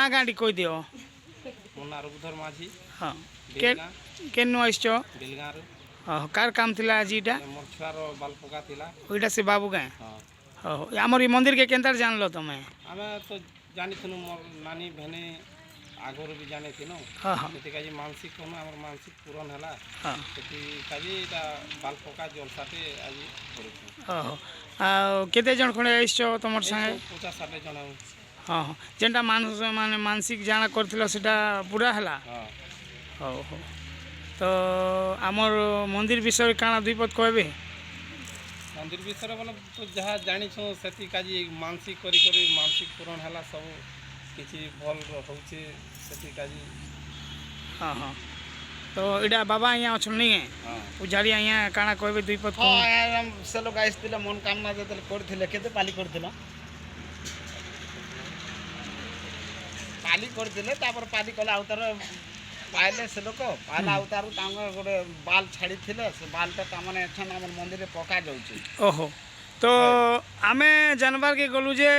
ना गाड़ी कोई दियो मुन्ना रघुधर माझी हाँ के केनु आइछो बिलगार हाँ कार काम थिला आज इटा मोर छुआर बाल पका थिला ओइटा से बाबू गाए हाँ हाँ हमर ई मंदिर के केंतार जानलो तमे आमे तो जानी थनु मोर नानी भेने आगोर भी जाने थिनो हाँ हाँ सेति काजी मानसिक कोनो हमर मानसिक पूरण हला हाँ सेति काजी ता बाल पका जलसाते आज करूछु हाँ आ केते जण खणे आइछो तमर संगे 50-60 जण हाँ हाँ जेनटा मानस माने मानसिक जाना करथिलो सेटा पूरा हला हाँ हो हो तो आमर मंदिर विषय काना दुई पद कहबे मंदिर विषय बोले तो जहाँ जानी छो सेति काजी मानसिक करी करी मानसिक पूरण हला सब किछि भल होउचे सेति काजी हाँ हाँ तो इटा बाबा यहाँ अच्छे नहीं है हाँ पूजारी यहाँ काना कहबे दुई पद हाँ यार से लोग आइसथिले मन कामना जेतले करथिले केते पाली करथिला पाली करथिले तापर पाली कला उतार पाइले से लोक पाला उतार तांगर गोटे बाल छाड़ी थिले से बालटा तामने एठन हमर मंदिर रे पका जाउचे ओहो तो आमे जानवर के गलु जे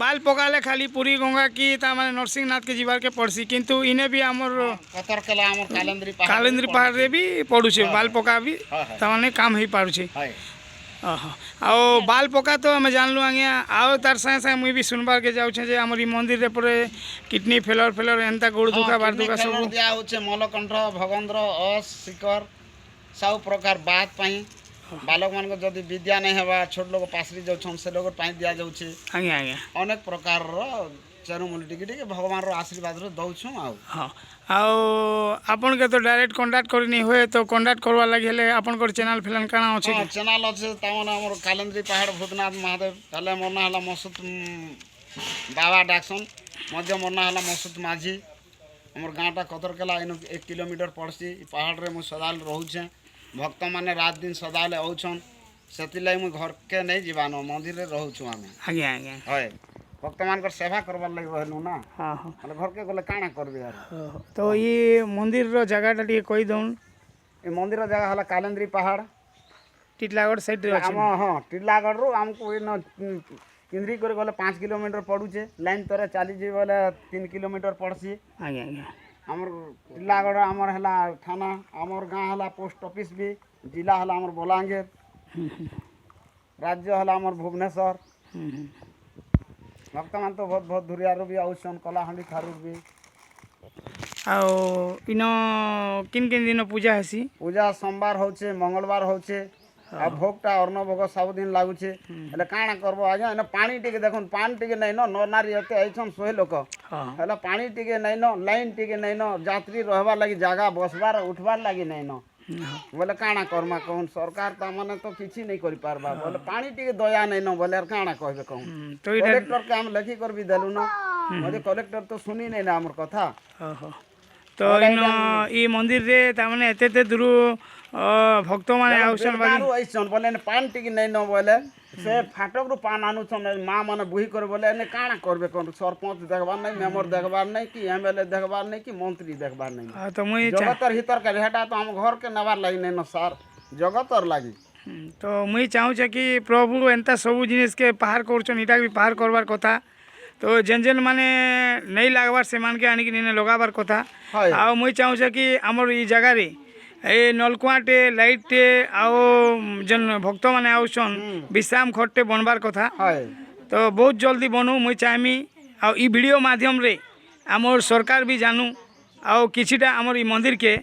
बाल पकाले खाली पूरी गंगा की तामाने नरसिंहनाथ के जीवार के पड़सी किंतु इने भी हमर कतर केला हमर कालेंद्री पहाड़ रे भी पड़ुछे बाल पका भी तामाने काम ही पारुछे हाय आओ बाल पका तो हमें जानलु आगे आओ तार संगे संगे मुई भी सुनबार के जाउछे जे हमर ई मंदिर रे परे किडनी फेलर एंता गोड़ दुखा बार दुखा सब दिया होचे मलकंठ भगंद्र अस शिकर सब प्रकार बात पाई बालक मान को जदि विद्या नहीं हेबा छोट लोग पासरी जाउछन से लोग पाई दिया जाउछे आगे आगे अनेक प्रकार रो चेरुमूल टिके भगवान रो आशीर्वाद रो दउछु आ हाँ आओ आपन के तो डायरेक्ट कांटेक्ट करनी हुए तो कांटेक्ट करवा लगे हेले आपन को चैनल फिलन काना अछि हाँ चैनल अच्छे तामने हमर कालेंद्री पहाड़ भूतनाथ महादेव ताले मोर ना हला मसूत बाबा डाकसन मध्य मोर ना हला मसूत माझी हमर गाँटा कतरकेला इन 1 किलोमीटर पड़सी पहाड़ रे मु सदाल रहूछे भक्त माने रात दिन सदाले आउछन सेतिलाई मु घर के नहीं जीवानो मंदिर रे रहूछु आमे आगे आगे होय भक्त मान सेवा करबार लगे रहलु ना हाँ हाँ मतलब घर के गले काना करबे यार तो ये मंदिर रो जगह टी कही दउन ए मंदिर रो जगह हला कालेंद्री पहाड़ टिटलागढ़ साइड रे हम अछि हाँ टिटलागढ़ रू हमको इन केंद्री कर गले 5 किलोमीटर पड़ुचे लाइन तरे चली जे बोले 3 किलोमीटर पड़सी आगे आगे हमर टिटलागढ़ हमर हला थाना हमर गाँव हला पोस्ट ऑफिस भी जिला हला हमर बलांगीर राज्य हला हमर भुवनेश्वर भक्त मान तो बहुत बहुत दूरियारू भी आउछन कलाहांडी थारू भी आओ इन किन किन दिन पूजा हेसी पूजा सोमवार होचे मंगलवार होचे आ भोगटा अर्ण भोग सब दिन लागुचे हेले काना करबो आज्ञा एने पानी टिके देखुन पानी टिके नै न नर नारी एते आइछन सोहे लोक हाँ हेले पानी टिके नै न लाइन टिके नै न यात्री रहबार लागि जागा बसबार उठबार लागि नै न बोले काना करमा कहून सरकार ता माने तो किछि नहीं करि पारबा बोले पानी टिके दया नै न बोले काना कहबे कहून तो इटा कलेक्टर के हम लेखी कर भी देलु न मोदे कलेक्टर तो सुनी नै ना हमर कथा ओहो तो इन ई मंदिर रे तामाने एते दूर भक्त माने आउसन बारू आइछन बोले पानी टिके नै न बोले से फाटक रु पान आनु छन मां माने बुही कर बोले एने काना करबे कोन सरपंच देखबार नै मेंबर देखबार नै कि एमएलए देखबार नै कि मंत्री देखबार नै तो मुई जगतर हितर के भेटा तो हम घर के नबार लागि नै न सर जगतर लागि तो मुई चाहूँ कि प्रभु एंता सब जिनिस के पार करछन इटा भी पार करबार कथा तो जेन जेन माने नहीं लागबार से मान के आनी कि लगाबार कथा आ मुई चाहूँ कि हमर ई जगह रे ए नलकुआटे लाइटे आओ जन भक्त माने आउछन विश्राम खट्टे बनबार कथा तो बहुत जल्दी बनू मुई चाहमी आ ई वीडियो माध्यम रे हमर सरकार भी जानू आओ किछिटा हमर ई मंदिर के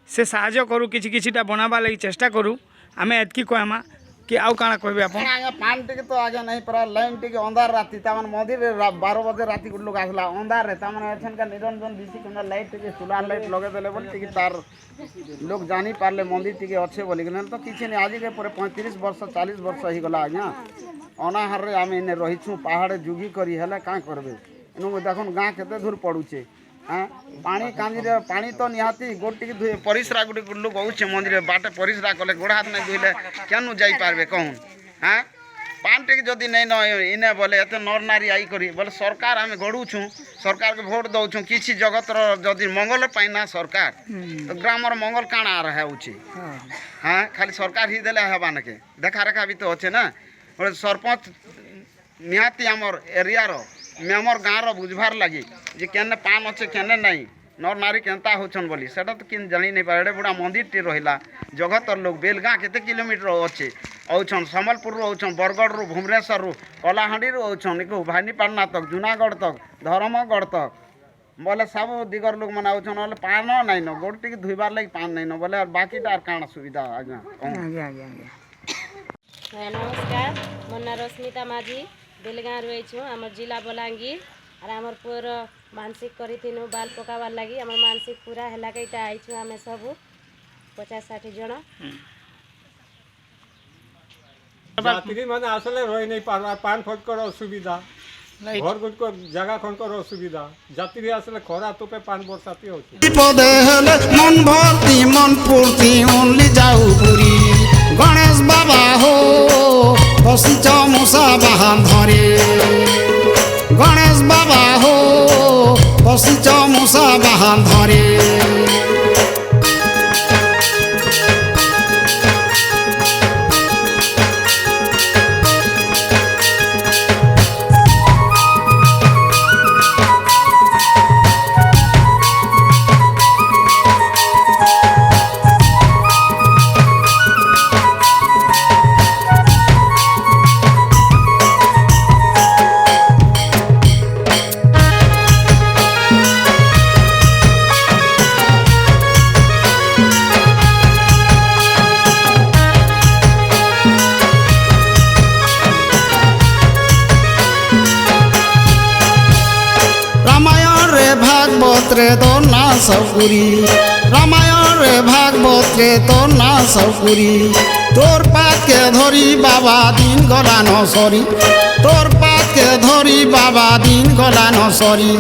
से साहाय्य करू किछिटा बनाबा लगी चेष्टा करू आमे एतकी कहमा कि आउ काना कहबे अपन आगे पानी टिके तो आगे नहीं पड़ा लाइन टिके अंधार राती तामन मंदिर 12 बजे राती गुड लोग आसला अंधार रे तामन एछन का निरंजन दिसी कना लाइट टिके सोलार लाइट लगे देले बोल टिके तार लोग जानी पारले मंदिर टिके अच्छे बोली कि तो किछि नहीं आज के पूरे 35 वर्ष 40 वर्ष ही गला आज्ञा अनाहार रे आमे ने रहिछु पहाड़ जुगी करी हला का करबे एनु देखन गां केते दूर पडुचे हाँ पानी कांदी रे पानी तो निहाती गोटी के परिश्रा गुटी लोग आउछे मंदिर बाटे परिश्रा कले गोड़ हाथ नहीं धोइले केनु जाई पारबे कहून हाँ पान टिके जदि नहीं न इने बोले एते नर नारी आई करी बोले सरकार आमे गड़ुछु सरकार के वोट दउछु किछि जगत रो जदि मंगल पाइना सरकार तो ग्रामर मंगल काना रहे उछि हाँ खाली सरकार ही देले हेबा नके देखा रेखा भी तो अच्छे ना सरपंच निहाती हमर एरिया रो मेमर गाँव बुझबार लगी जे केने पान अच्छे केने नहीं नर नारी केन्ता होछन बोली सेटा तो किन जानी नहीं पारे बुढ़ा मंदिर टी रहिला जगतर लोग बेलगाँ केते किलोमीटर अच्छे औछन सम्बलपुर औछन बरगढ़ रु भुवनेश्वर रु कलाहांडी रु औछन इको भानीपाटना तक जूनागढ़ तक धर्मगढ़ तक बोले सब दिगर लोग मैंने औछन बोले पान नहीं न गोड़ टी धुईबार लगी पान नहीं न बोले बाकी काण सुविधा आज्ञा आज्ञा आज्ञा आज्ञा नमस्कार मो ना रश्मिता माझी बेलगाँ रही आम जिला बलांगीर और आमर पुअर मानसिक करूँ बाल पकाबार लगी आम मानसिक पूरा है कईटा आईचु आम सब 50-60 जन যাত্রী মানে আসলে রয়ে নেই পারবার পান খোঁজকর অসুবিধা ঘর গুজকর জায়গা খনকর অসুবিধা যাত্রী আসলে খরা তোপে পান বর্ষাতে হচ্ছে বিপদে হলে মন ভর্তি মন ফুর্তি অনলি যাও পুরী গণেশ বাবা হো বসিছ মশা বাহান ধরে গণেশ বাবা হো বসিছ মশা বাহান ধরে ভাগবতরে তো না সবগুরি রামায়ণ রে ভাগবতরে তো না সবগুরি তোর পাতকে ধরি বাবা দিন গলানো সরি তোর পাতকে ধরি বাবা দিন গলানো সরি